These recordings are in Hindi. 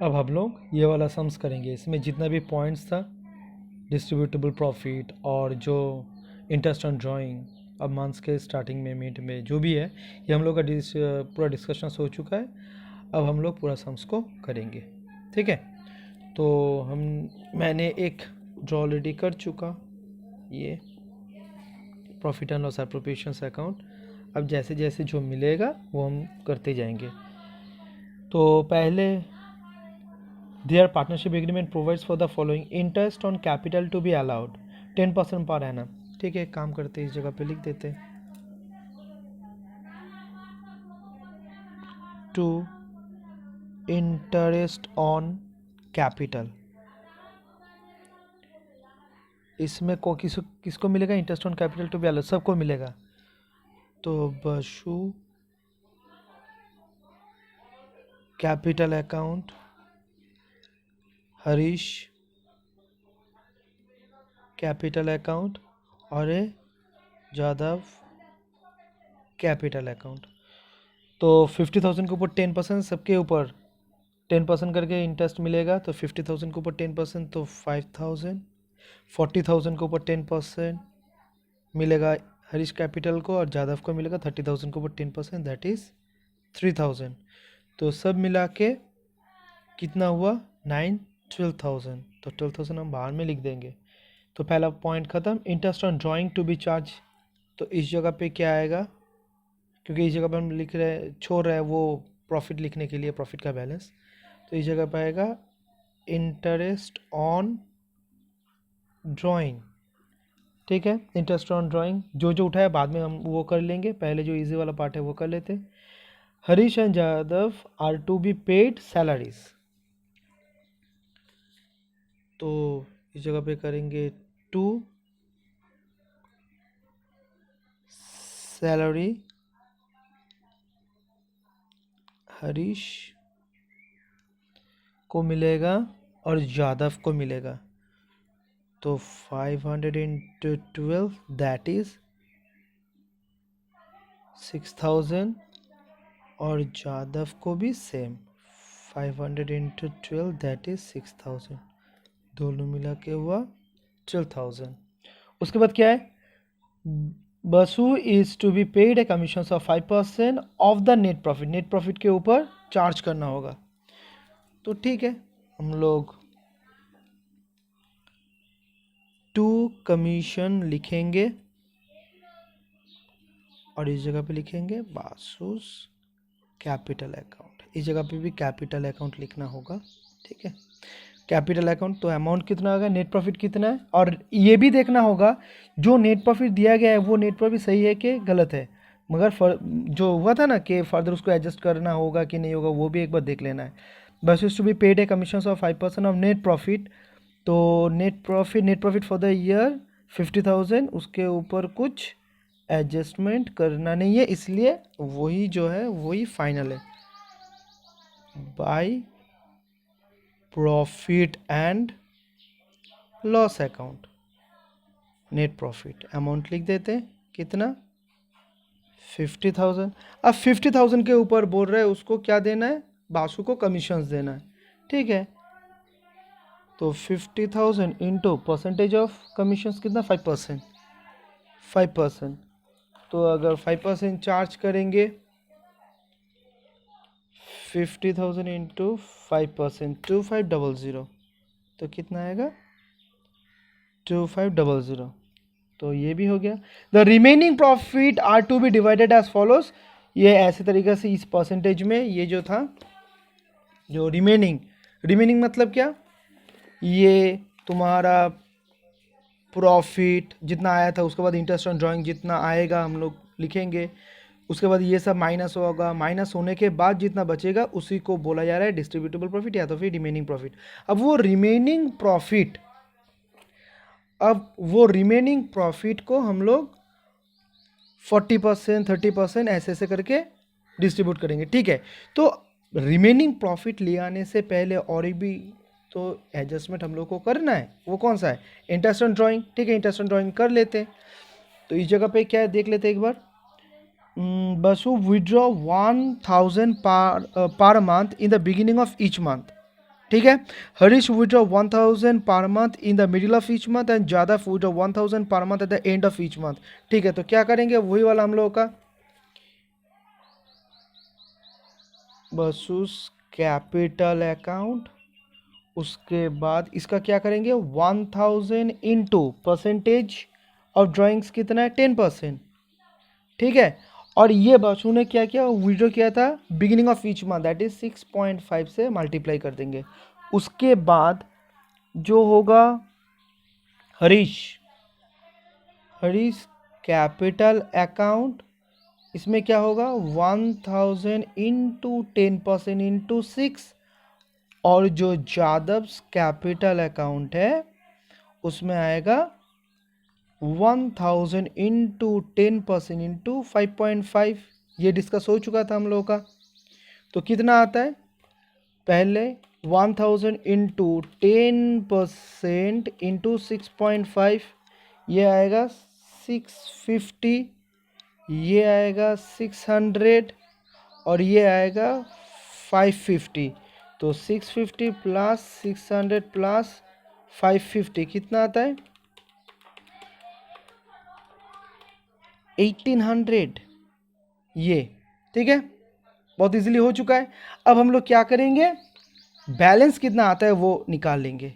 अब हम लोग ये वाला सम्स करेंगे। इसमें जितना भी पॉइंट्स था, डिस्ट्रीब्यूटेबल प्रॉफिट और जो इंटरेस्ट ऑन ड्राइंग, अब मंथ्स के स्टार्टिंग में मिड में जो भी है, ये हम लोग का पूरा डिस्कशन हो चुका है। अब हम लोग पूरा सम्स को करेंगे, ठीक है। तो मैंने एक ड्रॉ ऑलरेडी कर चुका, ये profit and loss appropriations account. अब जैसे जैसे जो मिलेगा वो हम करते जाएंगे। तो पहले their partnership agreement provides for the following: interest on capital to be allowed 10% per annum। ठीक है, काम करते हैं, इस जगह पे लिख देते हैं टू इंटरेस्ट ऑन कैपिटल। इसमें किसको मिलेगा? Interest on capital to be allowed, सबको मिलेगा। तो Basu capital account, Harish capital account और जादव कैपिटल अकाउंट। तो 50,000 के ऊपर 10%, सबके ऊपर 10% करके इंटरेस्ट मिलेगा। तो 50,000 के ऊपर 10% तो 5,000। 40,000 के ऊपर 10% मिलेगा हरीश कैपिटल को, और जादव को मिलेगा 30,000 के ऊपर 10%, दैट इज़ 3,000। तो सब मिला के कितना हुआ? 12,000। तो 12,000 हम बाहर में लिख देंगे। तो पहला पॉइंट ख़त्म। Interest on drawing to be charge, तो इस जगह पे क्या आएगा? क्योंकि इस जगह पे हम लिख रहे छोड़ रहे हैं वो प्रॉफिट लिखने के लिए, प्रॉफिट का बैलेंस। तो इस जगह पे आएगा इंटरेस्ट ऑन ड्राइंग, ठीक है। इंटरेस्ट ऑन ड्राइंग जो जो उठाया बाद में हम वो कर लेंगे, पहले जो इजी वाला पार्ट है वो कर लेते। Harish and Jadhav are to be paid salaries, तो इस जगह पे करेंगे टू सैलरी हरीश को मिलेगा और जादव को मिलेगा। तो 500 इंटू 12 दैट इज 6,000, और जादव को भी सेम 500 इंटू 12 दैट इज 6,000। दोनों मिला के हुआ 12,000। उसके बाद क्या है? Basu is to be paid a commission of 5% of the net profit. Net profit के ऊपर चार्ज करना होगा। तो ठीक है, हम लोग टू कमीशन लिखेंगे और इस जगह पे लिखेंगे बासुस कैपिटल अकाउंट। इस जगह पे भी कैपिटल अकाउंट लिखना होगा, ठीक है। कैपिटल अकाउंट, तो अमाउंट कितना होगा, नेट प्रॉफिट कितना है, और ये भी देखना होगा जो नेट प्रॉफिट दिया गया है वो नेट प्रॉफिट सही है कि गलत है। मगर जो हुआ था ना कि फर्दर उसको एडजस्ट करना होगा कि नहीं होगा, वो भी एक बार देख लेना है। बस to be paid a commission of 5% of net profit. तो net profit for the year 50,000, उसके ऊपर कुछ एडजस्टमेंट करना नहीं है, इसलिए वही जो है वही फाइनल है। By profit and loss account, net profit amount लिख देते हैं कितना? 50,000। अब 50,000 के ऊपर बोल रहे हैं उसको क्या देना है? बासु को कमीशंस देना है, ठीक है। तो 50,000 इंटू परसेंटेज ऑफ कमीशंस कितना? 5%। 5%, तो अगर 5% चार्ज करेंगे 50,000 इंटू 5%, 2500, तो कितना आएगा? 2500। तो ये भी हो गया। The remaining profit are to be divided as follows. ये ऐसे तरीके से इस परसेंटेज में ये जो था, जो रिमेनिंग मतलब क्या? ये तुम्हारा प्रॉफिट जितना आया था, उसके बाद इंटरेस्ट ऑन ड्राइंग जितना आएगा हम लोग लिखेंगे, उसके बाद ये सब माइनस होगा। माइनस होने के बाद जितना बचेगा उसी को बोला जा रहा है डिस्ट्रीब्यूटेबल प्रॉफिट या तो फिर रिमेनिंग प्रॉफिट। अब वो रिमेनिंग प्रॉफिट को हम लोग 40%, 30% ऐसे ऐसे करके डिस्ट्रीब्यूट करेंगे, ठीक है। तो रिमेनिंग प्रॉफिट ले आने से पहले और भी तो एडजस्टमेंट हम लोग को करना है। वो कौन सा है? इंटरेस्ट ऑन ड्राइंग, ठीक है। इंटरेस्ट ऑन ड्राइंग कर लेते हैं। तो इस जगह पे क्या है देख लेते हैं एक बार। Basu withdraw 1,000 per month in the beginning of each month. ठीक है। Harish withdraw 1000 per month in the middle of each month and Jadhav withdraw 1000 per month at the end of each month. ठीक है, तो क्या करेंगे, वही वाला हम लोगों का बसूस कैपिटल अकाउंट। उसके बाद इसका क्या करेंगे, 1000 इंटू परसेंटेज ऑफ ड्राइंग्स कितना है, 10%। ठीक है, और ये बसु ने क्या किया, विड्रॉ किया था beginning of each month, that is 6.5 से मल्टीप्लाई कर देंगे। उसके बाद जो होगा हरीश हरीश कैपिटल अकाउंट, इसमें क्या होगा 1000 इंटू 10% इंटू 6, और जो जादव कैपिटल अकाउंट है उसमें आएगा 1000 इंटू 10% इंटू 5.5। ये डिस्कस हो चुका था हम लोगों का। तो कितना आता है, पहले 1000 इंटू 10% इंटू 6.5, ये आएगा 650, ये आएगा 600, और ये आएगा 550। तो 650 प्लस 600 प्लस 550 कितना आता है, 1800। ये ठीक है, बहुत इजीली हो चुका है। अब हम लोग क्या करेंगे, बैलेंस कितना आता है वो निकाल लेंगे।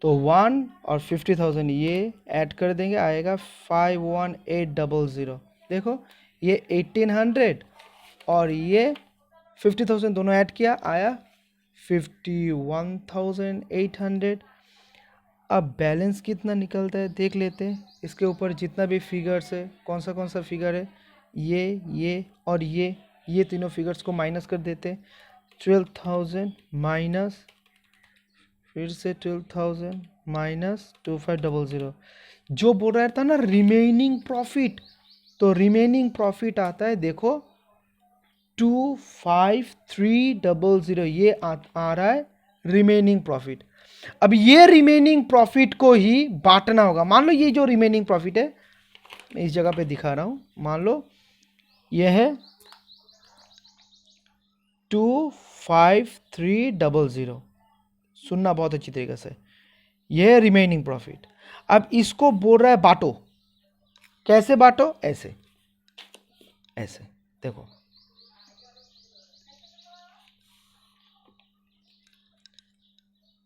तो 1 और 50,000 ये ऐड कर देंगे, आएगा 51800। देखो ये 1800 और ये 50,000 दोनों ऐड किया, आया 51,800। अब बैलेंस कितना निकलता है देख लेते हैं। इसके ऊपर जितना भी फिगर्स है, कौन सा फिगर है, ये और ये तीनों फिगर्स को माइनस कर देते हैं। 12,000 माइनस, फिर से 12,000 माइनस 2500। जो बोल रहा था ना रिमेनिंग प्रॉफिट, तो रिमेनिंग प्रॉफिट आता है, देखो 25300, ये आ रहा है रिमेनिंग प्रॉफिट। अब ये रिमेनिंग प्रॉफिट को ही बांटना होगा। मान लो ये जो रिमेनिंग प्रॉफिट है, मैं इस जगह पे दिखा रहा हूं, मान लो ये है 25300। सुनना बहुत अच्छी तरीके से, यह है रिमेनिंग प्रॉफिट। अब इसको बोल रहा है बांटो, कैसे बांटो, ऐसे ऐसे देखो,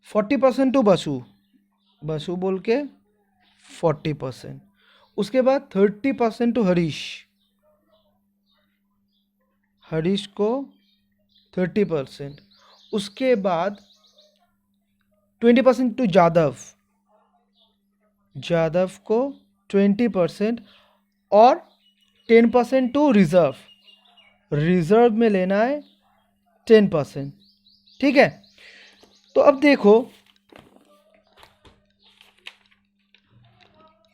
%40 टू बसु बोल के 40%। उसके बाद 30% टू हरीश को 30%। उसके बाद 20% टू जादव को 20%, और 10% टू रिजर्व में लेना है 10%। ठीक है, तो अब देखो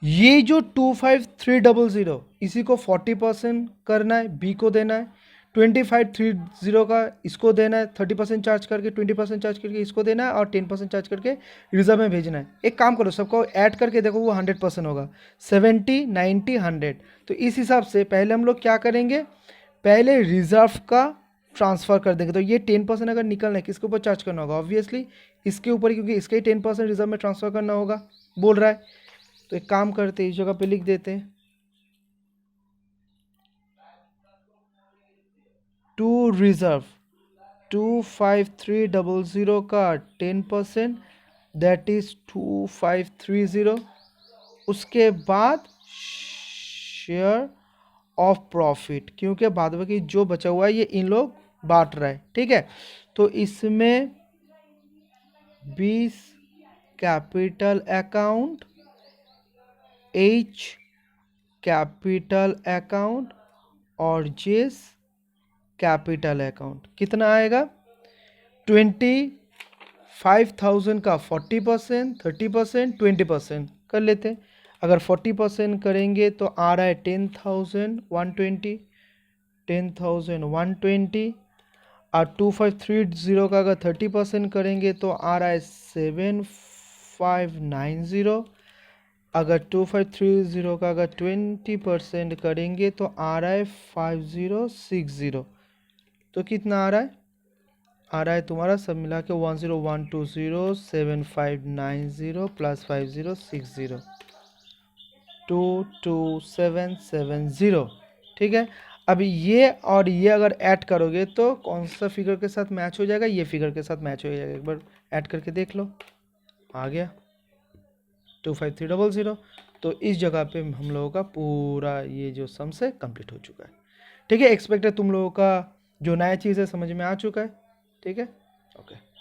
ये जो 25300, इसी को 40% करना है, बी को देना है 2530 का, इसको देना है 30% चार्ज करके, 20% चार्ज करके इसको देना है, और 10% चार्ज करके रिजर्व में भेजना है। एक काम करो, सबको ऐड करके देखो, वो 100% होगा, 70 90 100। तो इस हिसाब से पहले हम लोग क्या करेंगे, पहले रिजर्व का ट्रांसफ़र कर देंगे। तो ये 10% अगर निकलना है, किसके ऊपर चार्ज करना होगा, ऑब्वियसली इसके ऊपर, क्योंकि इसके ही 10% रिजर्व में ट्रांसफ़र करना होगा बोल रहा है। तो एक काम करते हैं, इस जगह पे लिख देते हैं, टू रिजर्व 25300 का 10%, दैट इज 2530। उसके बाद शेयर ऑफ प्रॉफिट, क्योंकि बाद बाकी जो बचा हुआ है ये इन लोग बांट रहा है। ठीक है, तो इसमें 20 capital account, H capital account, और जेस कैपिटल अकाउंट। कितना आएगा, 25,000 का 40%, 30%, 20% कर लेते हैं। अगर 40% करेंगे तो आ रहा है 10,120, 10,120। और 2530 का अगर 30% करेंगे तो आ रहा है 7590। अगर 2530 का अगर 20% करेंगे तो आ रहा है 5060। तो कितना आ रहा है, आ रहा है तुम्हारा सब मिला के 101207590 प्लस 5060 22770। ठीक है, अभी ये और ये अगर ऐड करोगे तो कौन सा फिगर के साथ मैच हो जाएगा, ये फिगर के साथ मैच हो जाएगा। एक बार ऐड करके देख लो, आ गया 25300। तो इस जगह पे हम लोगों का पूरा ये जो सम्स है कंप्लीट हो चुका है। ठीक है, एक्सपेक्ट है तुम लोगों का जो नया चीज़ है समझ में आ चुका है। ठीक है, ओके।